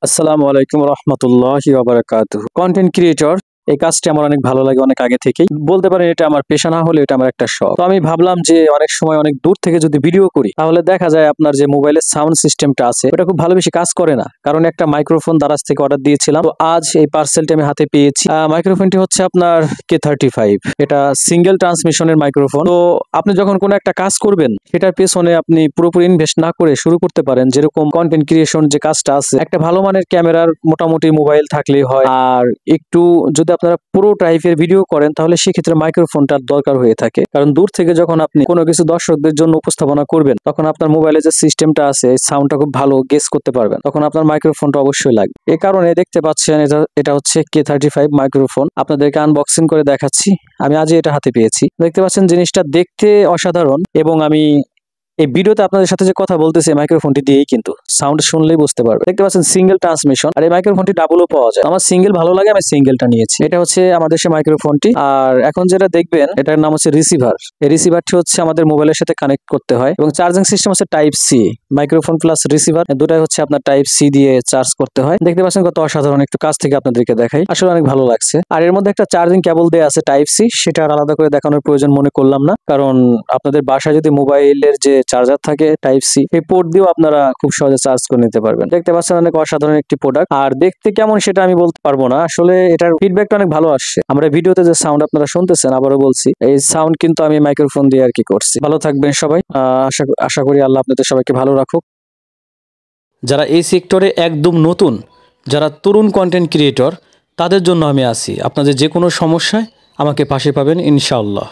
আসসালামু আলাইকুম রহমতুল্লাহি ওয়া বারাকাতুহু। কন্টেন্ট ক্রিয়েটর এই কাজটি আমার অনেক ভালো লাগে, অনেক আগে থেকেই বলতে পারেন এটা আমার পেশা না হলে এটা আমার একটা শখ। তো আমি ভাবলাম যে অনেক সময় অনেক দূর থেকে যদি ভিডিও করি তাহলে দেখা যায় আপনার যে মোবাইলের সাউন্ড সিস্টেমটা আছে ওটা খুব ভালো বেশি কাজ করে না, কারণ একটা মাইক্রোফোন দারাজ থেকে অর্ডার দিয়েছিলাম। তো আজ এই পার্সেলটি আমি হাতে পেয়েছি। মাইক্রোফোনটি হচ্ছে আপনার K35। এটা সিঙ্গেল ট্রান্সমিশনের মাইক্রোফোন। তো আপনি যখন কোনো একটা কাজ করবেন সেটার পেছনে আপনি পুরোপুরি ইনভেস্ট না করে শুরু করতে পারেন, যেরকম কন্টেন্ট ক্রিয়েশন যে কাজটা আছে, একটা ভালো মানের ক্যামেরার মোটামুটি মোবাইল থাকলেই হয়। আর একটু যদি আপনারা পুরো টাইপের ভিডিও করেন তাহলে সেক্ষেত্রে মাইক্রোফোনটার দরকার হয়ে থাকে, কারণ দূর থেকে যখন আপনি কোনো কিছু দর্শকদের জন্য উপস্থাপনা করবেন তখন আপনার মোবাইলে যে সিস্টেমটা আছে সাউন্ডটা খুব ভালো গেস করতে পারবেন, তখন আপনার মাইক্রোফোনটা অবশ্যই লাগবে। এ কারণে দেখতে পাচ্ছেন এটা হচ্ছে K35 মাইক্রোফোন। আপনাদেরকে আনবক্সিং করে দেখাচ্ছি। আমি আজই এটা হাতে পেয়েছি। দেখতে পাচ্ছেন জিনিসটা দেখতে অসাধারণ, এবং আমি এই ভিডিওতে আপনাদের সাথে যে কথা বলতেছি মাইক্রোফোনটি দিয়েই, কিন্তু সাউন্ড শুনলেই বুঝতে পারবে। দেখতে পাচ্ছেন সিঙ্গেল ট্রান্সমিশন, আর এই মাইক্রোফোনটি ডাবলও পাওয়া যায়। আমার সিঙ্গেল ভালো লাগে, আমি সিঙ্গেলটা নিয়েছি। এটা হচ্ছে আমাদের সে মাইক্রোফোনটি। আর এখন যেটা দেখবেন এটার নাম হচ্ছে রিসিভার। এই রিসিভারটি হচ্ছে আমাদের মোবাইলের সাথে কানেক্ট করতে হয়, এবং চার্জিং সিস্টেম হচ্ছে type C. Microphone plus receiver দুটাই হচ্ছে আপনার টাইপ সি দিয়ে চার্জ করতে হয়। দেখতে পাচ্ছেন কত অসাধারণ, একটু কাছ থেকে আপনাদেরকে দেখাই, আসলে অনেক ভালো লাগছে। আর এর মধ্যে একটা চার্জিং কেবল দেওয়া আছে টাইপ সি, সেটা আর আলাদা করে দেখানোর প্রয়োজন মনে করলাম না, কারণ আপনাদের বাসায় যদি মোবাইলের যে চার্জার থাকে টাইপ সি, এই পোর্ট দিয়েও আপনারা খুব সহজে চার্জ করে নিতে পারবেন। দেখতে পাচ্ছেন অনেক অসাধারণ একটি প্রোডাক্ট। আর দেখতে কেমন সেটা আমি বলতে পারবো না, আসলে এটার ফিডব্যাকটা অনেক ভালো আসছে। আমরা ভিডিওতে যে সাউন্ড আপনারা শুনতেছেন, আবারও বলছি এই সাউন্ড কিন্তু আমি মাইক্রোফোন দিয়ে আর কি করছি। ভালো থাকবেন সবাই। আশা করি আল্লাহ আপনাদের সবাইকে ভালো রাখুক। যারা এই সেক্টরে একদম নতুন, যারা তরুণ কন্টেন্ট ক্রিয়েটর, তাদের জন্য আমি আছি। আপনাদের যে কোনো সমস্যায় আমাকে পাশে পাবেন ইনশাআল্লাহ।